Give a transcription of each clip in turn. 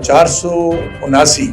479,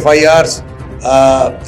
FIRs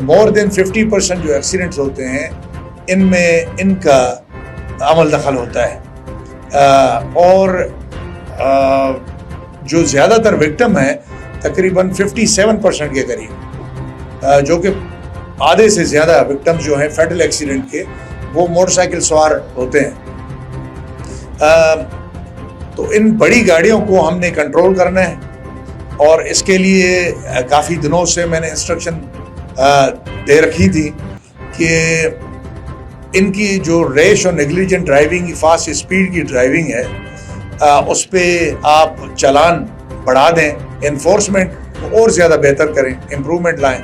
more than 50% جو accidents ہوتے ہیں ان میں ان کا عمل دخل ہوتا ہے، اور جو زیادہ تر وکٹم ہیں تقریباً 57% کے قریب، جو کہ آدھے سے زیادہ وکٹم جو ہیں فیٹل ایکسیڈنٹ کے وہ موٹر سائیکل سوار ہوتے ہیں۔ تو ان بڑی گاڑیوں کو ہم نے کنٹرول کرنا ہے، اور اس کے لیے کافی دنوں سے میں نے انسٹرکشن دے رکھی تھی کہ ان کی جو ریش اور نیگلیجنٹ ڈرائیونگ، فاسٹ اسپیڈ کی ڈرائیونگ ہے، اس پہ آپ چالان بڑھا دیں، انفورسمنٹ کو اور زیادہ بہتر کریں، امپرومنٹ لائیں،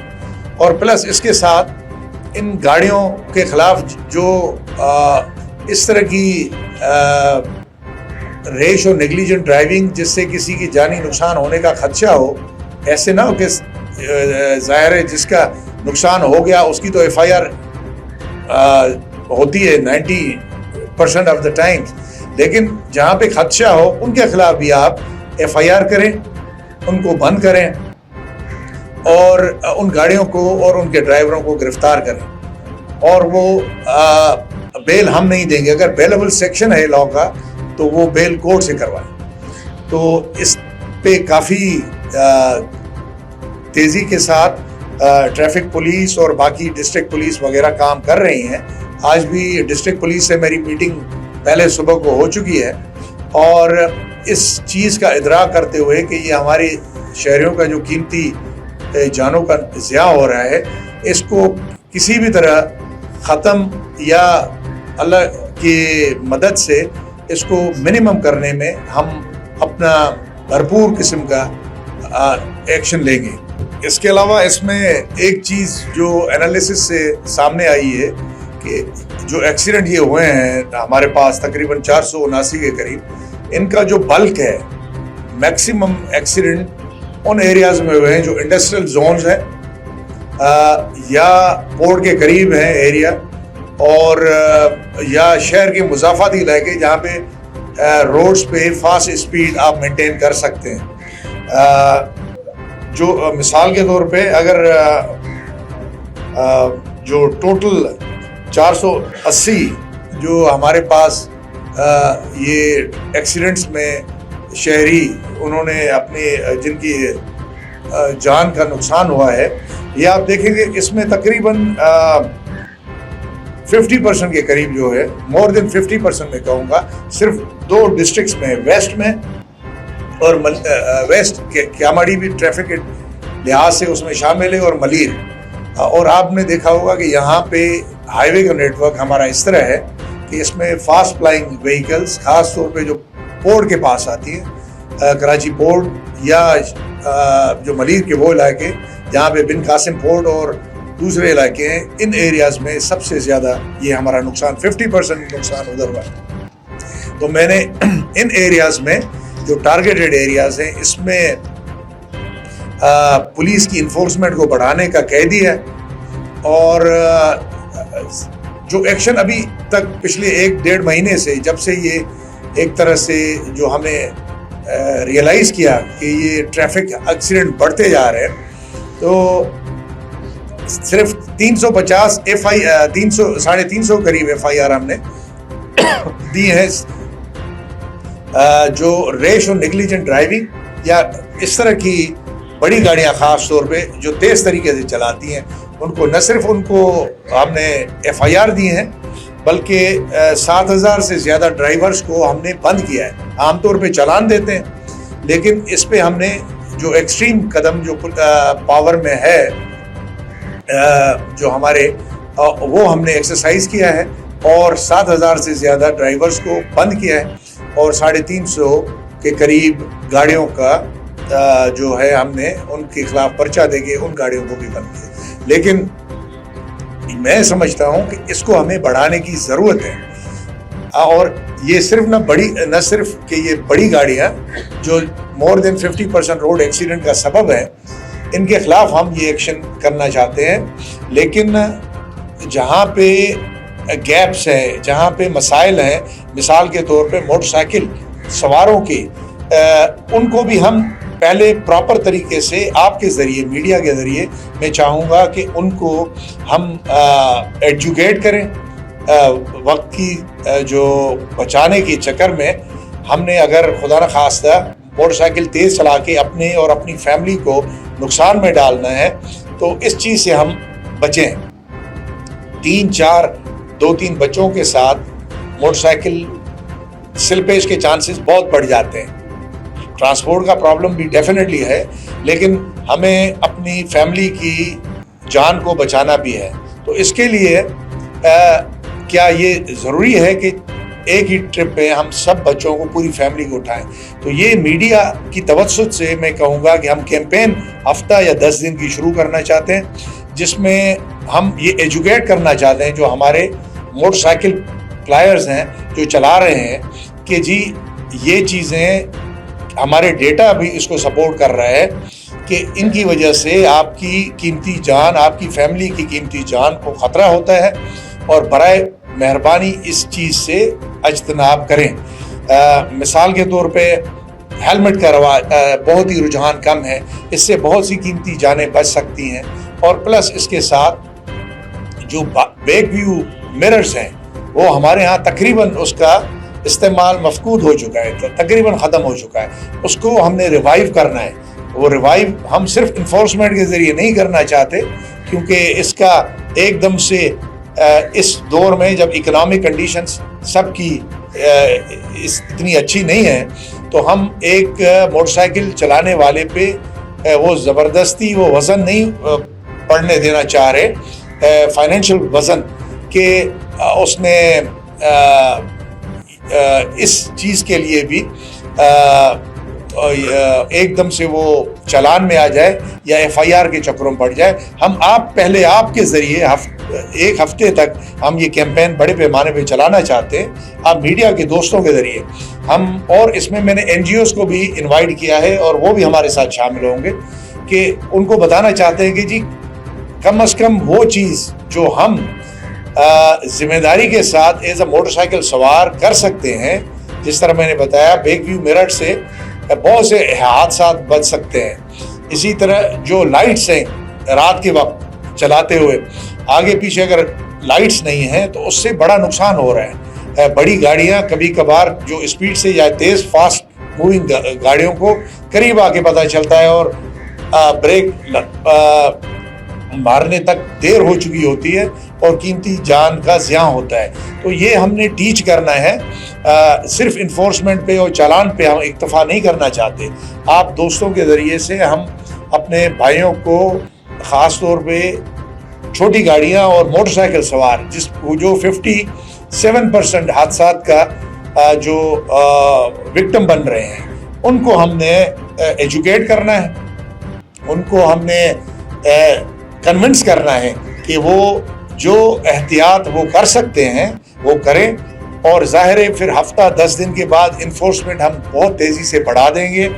اور پلس اس کے ساتھ ان گاڑیوں کے خلاف جو اس طرح کی ریش اور نیگلیجنٹ ڈرائیونگ جس سے کسی کی جانی نقصان ہونے کا خدشہ ہو، ایسے نہ ہو کہ ظاہر ہے جس کا نقصان ہو گیا اس کی تو ایف آئی آر ہوتی ہے 90% آف دا ٹائم، لیکن جہاں پہ خدشہ ہو ان کے خلاف بھی آپ ایف آئی آر کریں، ان کو بند کریں، اور ان گاڑیوں کو اور ان کے ڈرائیوروں کو گرفتار کریں، اور وہ بیل ہم نہیں دیں گے۔ اگر بیلیبل سیکشن ہے لاء کا تو وہ بیل کورٹ سے کروائیں۔ تو اس پہ کافی تیزی کے ساتھ ٹریفک پولیس اور باقی ڈسٹرکٹ پولیس وغیرہ کام کر رہی ہیں۔ آج بھی ڈسٹرکٹ پولیس سے میری میٹنگ پہلے صبح کو ہو چکی ہے، اور اس چیز کا ادراک کرتے ہوئے کہ یہ ہماری شہریوں کا جو قیمتی جانوں کا ضیاع ہو رہا ہے، اس کو کسی بھی طرح ختم یا اللہ کی مدد سے اس کو منیمم کرنے میں ہم اپنا بھرپور قسم کا ایکشن لیں گے۔ اس کے علاوہ اس میں ایک چیز جو انالیسس سے سامنے آئی ہے کہ جو ایکسیڈنٹ یہ ہوئے ہیں ہمارے پاس تقریباً 479 کے قریب، ان کا جو بلک ہے، میکسیمم ایکسیڈنٹ ان ایریاز میں ہوئے ہیں جو انڈسٹریل زونز ہیں یا پورٹ کے قریب ہیں ایریا، اور یا شہر کے مضافاتی علاقے جہاں پہ روڈز پہ فاسٹ اسپیڈ آپ مینٹین کر سکتے ہیں۔ جو مثال کے طور پہ اگر جو ٹوٹل 480 جو ہمارے پاس یہ ایکسیڈنٹس میں شہری انہوں نے اپنے جن کی جان کا نقصان ہوا ہے، یہ آپ دیکھیں گے اس میں تقریباً 50% کے قریب جو ہے، مور دین 50% میں کہوں گا، صرف 2 ڈسٹرکٹس میں، ویسٹ میں اور ویسٹ کیاماڑی بھی ٹریفک کے لحاظ سے اس میں شامل ہے، اور ملیر۔ اور آپ نے دیکھا ہوگا کہ یہاں پہ ہائی وے کا نیٹ ورک ہمارا اس طرح ہے کہ اس میں فاسٹ فلائنگ وہیکلز خاص طور پہ جو پورٹ کے پاس آتی ہیں، کراچی پورٹ یا جو ملیر کے وہ علاقے جہاں پہ بن قاسم پورٹ اور دوسرے علاقے ہیں، ان ایریاز میں سب سے زیادہ یہ ہمارا نقصان 50% نقصان ادھر ہوا ہے۔ تو میں نے ان ایریاز میں جو ٹارگیٹڈ ایریاز ہیں اس میں پولیس کی انفورسمنٹ کو بڑھانے کا کہہ دیا ہے، اور جو ایکشن ابھی تک پچھلے 1-1.5 مہینے سے جب سے یہ ایک طرح سے جو ہم نے ریئلائز کیا کہ یہ ٹریفک ایکسیڈنٹ بڑھتے جا رہے ہیں، تو صرف 350 350 قریب ایف آئی آر ہم نے دی ہیں جو ریش اور نیگلیجنٹ ڈرائیونگ یا اس طرح کی بڑی گاڑیاں خاص طور پہ جو تیز طریقے سے چلاتی ہیں، ان کو نہ صرف ان کو ہم نے ایف آئی آر دی ہیں بلکہ 7,000 سے زیادہ ڈرائیورز کو ہم نے بند کیا ہے۔ عام طور پہ چلان دیتے ہیں، لیکن اس پہ ہم نے جو ایکسٹریم قدم جو پاور میں ہے جو ہمارے وہ ہم نے ایکسرسائز کیا ہے، اور 7,000 سے زیادہ ڈرائیورز کو بند کیا ہے، اور 350 کے قریب گاڑیوں کا جو ہے ہم نے ان کے خلاف پرچہ دے کے ان گاڑیوں کو بھی بند کیا۔ لیکن میں سمجھتا ہوں کہ اس کو ہمیں بڑھانے کی ضرورت ہے، اور یہ صرف نہ صرف کہ یہ بڑی گاڑیاں جو مور دین 50% روڈ ایکسیڈنٹ کا سبب ہے، ان کے خلاف ہم یہ ایکشن کرنا چاہتے ہیں، لیکن جہاں پہ گیپس ہیں، جہاں پہ مسائل ہیں، مثال کے طور پہ موٹر سائیکل سواروں کے، ان کو بھی ہم پہلے پراپر طریقے سے آپ کے ذریعے میڈیا کے ذریعے میں چاہوں گا کہ ان کو ہم ایجوکیٹ کریں. وقت کی جو بچانے کے چکر میں ہم نے اگر خدا نخواستہ موٹر سائیکل تیز چلا کے اپنے اور اپنی فیملی کو نقصان میں ڈالنا ہے تو اس چیز سے ہم بچیں. 2-3 بچوں کے ساتھ موٹر سائیکل سلپیج کے چانسز بہت بڑھ جاتے ہیں. ٹرانسپورٹ کا پرابلم بھی ڈیفینیٹلی ہے لیکن ہمیں اپنی فیملی کی جان کو بچانا بھی ہے. تو اس کے لیے کیا یہ ضروری ہے کہ ایک ہی ٹرپ پہ ہم سب بچوں کو پوری فیملی کو اٹھائیں؟ تو یہ میڈیا کی توسط سے میں کہوں گا کہ ہم کیمپین ہفتہ یا 10 دن کی شروع کرنا چاہتے ہیں جس میں ہم یہ ایجوکیٹ کرنا چاہتے ہیں جو ہمارے موٹر سائیکل پلائرز ہیں جو چلا رہے ہیں کہ جی یہ چیزیں ہمارے ڈیٹا بھی اس کو سپورٹ کر رہا ہے کہ ان کی وجہ سے آپ کی قیمتی جان، آپ کی فیملی کی قیمتی جان کو خطرہ ہوتا ہے اور برائے مہربانی اس چیز سے اجتناب کریں. مثال کے طور پہ ہیلمٹ کا بہت ہی رجحان کم ہے، اس سے بہت سی قیمتی جانیں بچ سکتی ہیں. اور پلس اس کے ساتھ جو بیک ویو مررز ہیں وہ ہمارے ہاں تقریباً اس کا استعمال مفقود ہو چکا ہے، تقریباً ختم ہو چکا ہے. اس کو ہم نے ریوائیو کرنا ہے. وہ ریوائیو ہم صرف انفورسمنٹ کے ذریعے نہیں کرنا چاہتے کیونکہ اس کا ایک دم سے اس دور میں جب اکنامک کنڈیشنز سب کی اتنی اچھی نہیں ہے تو ہم ایک موٹر سائیکل چلانے والے پہ وہ زبردستی وہ وزن نہیں پڑنے دینا چاہ رہے، فائنینشیل وزن کہ اس نے اس چیز کے لیے بھی ایک دم سے وہ چلان میں آ جائے یا FIR کے چکروں میں پڑ جائے. ہم پہلے آپ کے ذریعے ایک ہفتے تک ہم یہ کیمپین بڑے پیمانے پہ چلانا چاہتے ہیں آپ میڈیا کے دوستوں کے ذریعے ہم. اور اس میں نے NGOs کو بھی انوائٹ کیا ہے اور وہ بھی ہمارے ساتھ شامل ہوں گے کہ ان کو بتانا چاہتے ہیں کہ جی کم از کم وہ چیز جو ہم ذمہ داری کے ساتھ ایز اے موٹر سائیکل سوار کر سکتے ہیں، جس طرح میں نے بتایا بیک ویو مرر سے بہت سے حادثات بچ سکتے ہیں. اسی طرح جو لائٹس ہیں رات کے وقت چلاتے ہوئے آگے پیچھے اگر لائٹس نہیں ہیں تو اس سے بڑا نقصان ہو رہا ہے. بڑی گاڑیاں کبھی کبھار جو اسپیڈ سے یا تیز فاسٹ موونگ گاڑیوں کو قریب آ کے پتہ چلتا ہے اور بریک مارنے تک دیر ہو چکی ہوتی ہے اور قیمتی جان کا زیاں ہوتا ہے. تو یہ ہم نے ٹیچ کرنا ہے. صرف انفورسمنٹ پہ اور چالان پہ ہم اکتفا نہیں کرنا چاہتے. آپ دوستوں کے ذریعے سے ہم اپنے بھائیوں کو خاص طور پہ چھوٹی گاڑیاں اور موٹر سائیکل سوار جو 57% حادثات کا جو وکٹم بن رہے ہیں ان کو ہم نے ایجوکیٹ کرنا ہے، ان کو ہم نے کنونس کرنا ہے کہ وہ جو احتیاط وہ کر سکتے ہیں وہ کریں. اور ظاہر ہے پھر ہفتہ 10 دن کے بعد انفورسمنٹ ہم بہت تیزی سے بڑھا دیں گے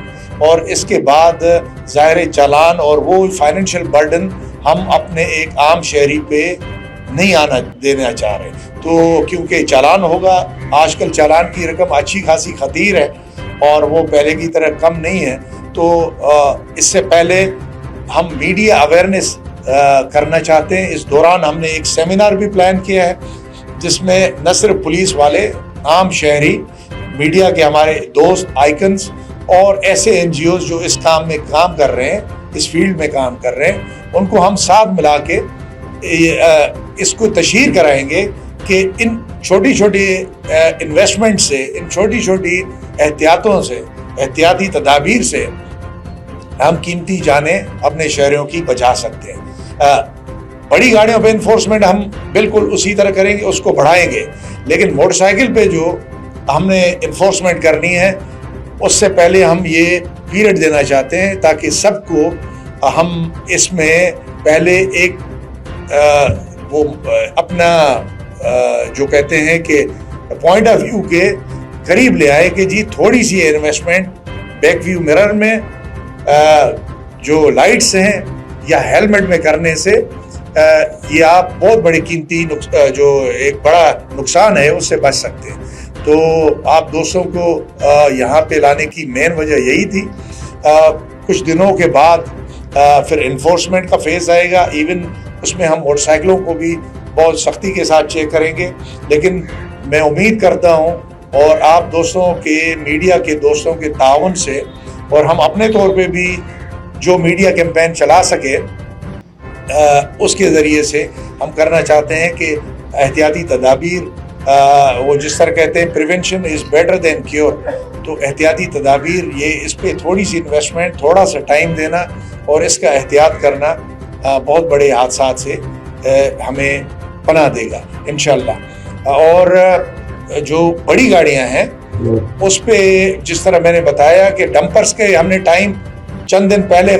اور اس کے بعد ظاہر چالان اور وہ فائنینشیل برڈن ہم اپنے ایک عام شہری پہ نہیں آنا دینا چاہ رہے. تو کیونکہ چالان ہوگا، آج کل چالان کی رقم اچھی خاصی خطیر ہے اور وہ پہلے کی طرح کم نہیں ہے. تو اس سے پہلے ہم میڈیا اویئرنیس کرنا چاہتے ہیں. اس دوران ہم نے ایک سیمینار بھی پلان کیا ہے جس میں نہ صرف پولیس والے، عام شہری، میڈیا کے ہمارے دوست آئیکنز اور ایسے NGOs جو اس کام میں کام کر رہے ہیں، اس فیلڈ میں کام کر رہے ہیں، ان کو ہم ساتھ ملا کے اس کو تشہیر کرائیں گے کہ ان چھوٹی چھوٹی انویسٹمنٹ سے، ان چھوٹی چھوٹی احتیاطوں سے، احتیاطی تدابیر سے ہم قیمتی جانیں اپنے شہریوں کی بچا سکتے ہیں. بڑی گاڑیوں پہ انفورسمنٹ ہم بالکل اسی طرح کریں گے، اس کو بڑھائیں گے، لیکن موٹر سائیکل پہ جو ہم نے انفورسمنٹ کرنی ہے اس سے پہلے ہم یہ پیریڈ دینا چاہتے ہیں تاکہ سب کو ہم اس میں پہلے ایک وہ اپنا جو کہتے ہیں کہ پوائنٹ آف ویو کے قریب لے آئے کہ جی تھوڑی سی انویسٹمنٹ بیک ویو مرر میں جو لائٹس ہیں یا ہیلمٹ میں کرنے سے یہ آپ بہت بڑی قیمتی جو ایک بڑا نقصان ہے اس سے بچ سکتے ہیں. تو آپ دوستوں کو یہاں پہ لانے کی مین وجہ یہی تھی. کچھ دنوں کے بعد پھر انفورسمنٹ کا فیز آئے گا. ایون اس میں ہم موٹر سائیکلوں کو بھی بہت سختی کے ساتھ چیک کریں گے. لیکن میں امید کرتا ہوں اور آپ دوستوں کے میڈیا کے دوستوں کے تعاون سے اور ہم اپنے طور پہ بھی جو میڈیا کیمپین چلا سکے اس کے ذریعے سے ہم کرنا چاہتے ہیں کہ احتیاطی تدابیر وہ جس طرح کہتے ہیں prevention is better than cure. تو احتیاطی تدابیر یہ اس پہ تھوڑی سی انویسٹمنٹ تھوڑا سا ٹائم دینا اور اس کا احتیاط کرنا بہت بڑے حادثات سے ہمیں پناہ دے گا انشاءاللہ. اور جو بڑی گاڑیاں ہیں اس پہ جس طرح میں نے بتایا کہ ڈمپرز کے ہم نے ٹائم چند دن پہلے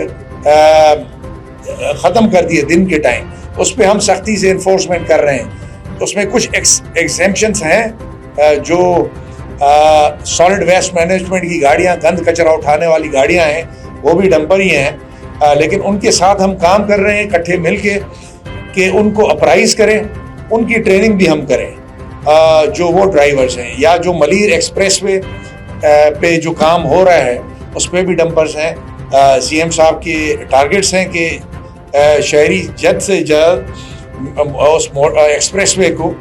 ختم کر دیے دن کے ٹائم. اس پہ ہم سختی سے انفورسمنٹ کر رہے ہیں. اس میں کچھ ایگزیمپشنس ہیں جو سالڈ ویسٹ مینجمنٹ کی گاڑیاں گند کچرا اٹھانے والی گاڑیاں ہیں وہ بھی ڈمپر ہی ہیں. لیکن ان کے ساتھ ہم کام کر رہے ہیں اکٹھے مل کے کہ ان کو اپرائز کریں, ان کی ٹریننگ بھی ہم کریں جو وہ ڈرائیورز ہیں. یا جو ملیر ایکسپریس وے پہ جو کام ہو رہا ہے اس پہ بھی ڈمپرز ہیں. سی ایم صاحب کے ٹارگٹس ہیں کہ شہری جلد سے جلد اس ایکسپریس وے کو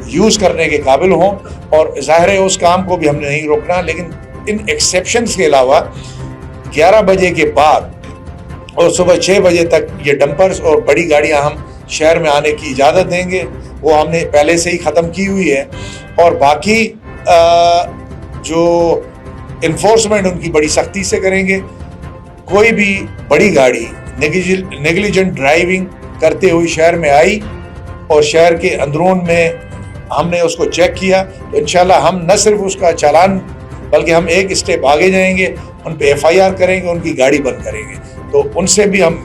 یوز کرنے کے قابل ہوں. اور ظاہر ہے اس کام کو بھی ہم نے نہیں روکنا, لیکن ان ایکسیپشنز کے علاوہ 11 بجے کے بعد اور صبح 6 بجے تک یہ ڈمپرز اور بڑی گاڑیاں ہم شہر میں آنے کی اجازت دیں گے. وہ ہم نے پہلے سے ہی ختم کی ہوئی ہے. اور باقی جو انفورسمنٹ ان کی بڑی سختی سے کریں گے. کوئی بھی بڑی گاڑی نیگلیجنٹ ڈرائیونگ کرتے ہوئی شہر میں آئی اور شہر کے اندرون میں ہم نے اس کو چیک کیا تو انشاءاللہ ہم نہ صرف اس کا چالان بلکہ ہم ایک اسٹیپ آگے جائیں گے, ان پہ FIR کریں گے, ان کی گاڑی بند کریں گے. تو ان سے بھی ہم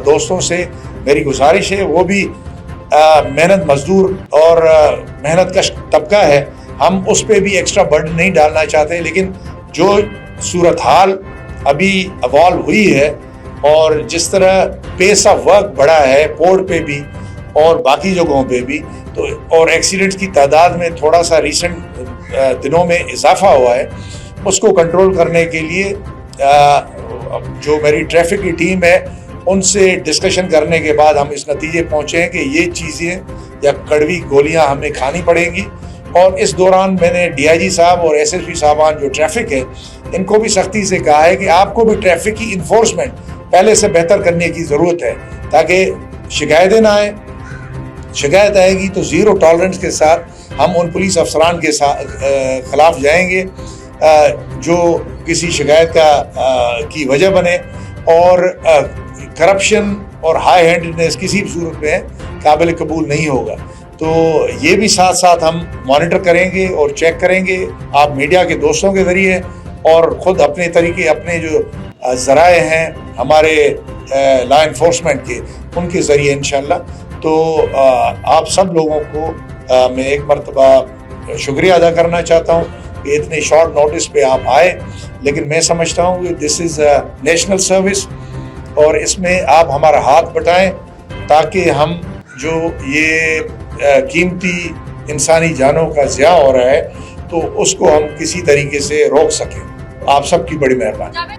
دوستوں سے میری گزارش ہے, وہ بھی محنت مزدور اور محنت کش طبقہ ہے, ہم اس پہ بھی ایکسٹرا برڈن نہیں ڈالنا چاہتے. لیکن جو صورتحال ابھی ایوالو ہوئی ہے اور جس طرح پیس آف ورک بڑھا ہے پورٹ پہ بھی اور باقی جگہوں پہ بھی, تو اور ایکسیڈنٹس کی تعداد میں تھوڑا سا ریسنٹ دنوں میں اضافہ ہوا ہے, اس کو کنٹرول کرنے کے لیے جو میری ٹریفک کی ٹیم ہے ان سے ڈسکشن کرنے کے بعد ہم اس نتیجے پہنچے ہیں کہ یہ چیزیں یا کڑوی گولیاں ہمیں کھانی پڑیں گی. اور اس دوران میں نے DIG صاحب اور SSP صاحبان جو ٹریفک ہے ان کو بھی سختی سے کہا ہے کہ آپ کو بھی ٹریفک کی انفورسمنٹ پہلے سے بہتر کرنے کی ضرورت ہے تاکہ شکایتیں نہ آئیں. شکایت آئے گی تو زیرو ٹالرنس کے ساتھ ہم ان پولیس افسران کے خلاف جائیں گے جو کسی شکایت کی وجہ بنے. اور کرپشن اور ہائی ہینڈڈنیس کسی بھی صورت میں قابل قبول نہیں ہوگا. تو یہ بھی ساتھ ساتھ ہم مانیٹر کریں گے اور چیک کریں گے آپ میڈیا کے دوستوں کے ذریعے اور خود اپنے طریقے اپنے جو ذرائع ہیں ہمارے لا انفورسمنٹ کے ان کے ذریعے انشاءاللہ. تو آپ سب لوگوں کو میں ایک مرتبہ شکریہ ادا کرنا چاہتا ہوں کہ اتنے شارٹ نوٹس پہ آپ آئے. لیکن میں سمجھتا ہوں کہ دس از نیشنل سروس اور اس میں آپ ہمارا ہاتھ بٹائیں تاکہ ہم جو یہ قیمتی انسانی جانوں کا ضیاع ہو رہا ہے تو اس کو ہم کسی طریقے سے روک سکیں. آپ سب کی بڑی مہربانی.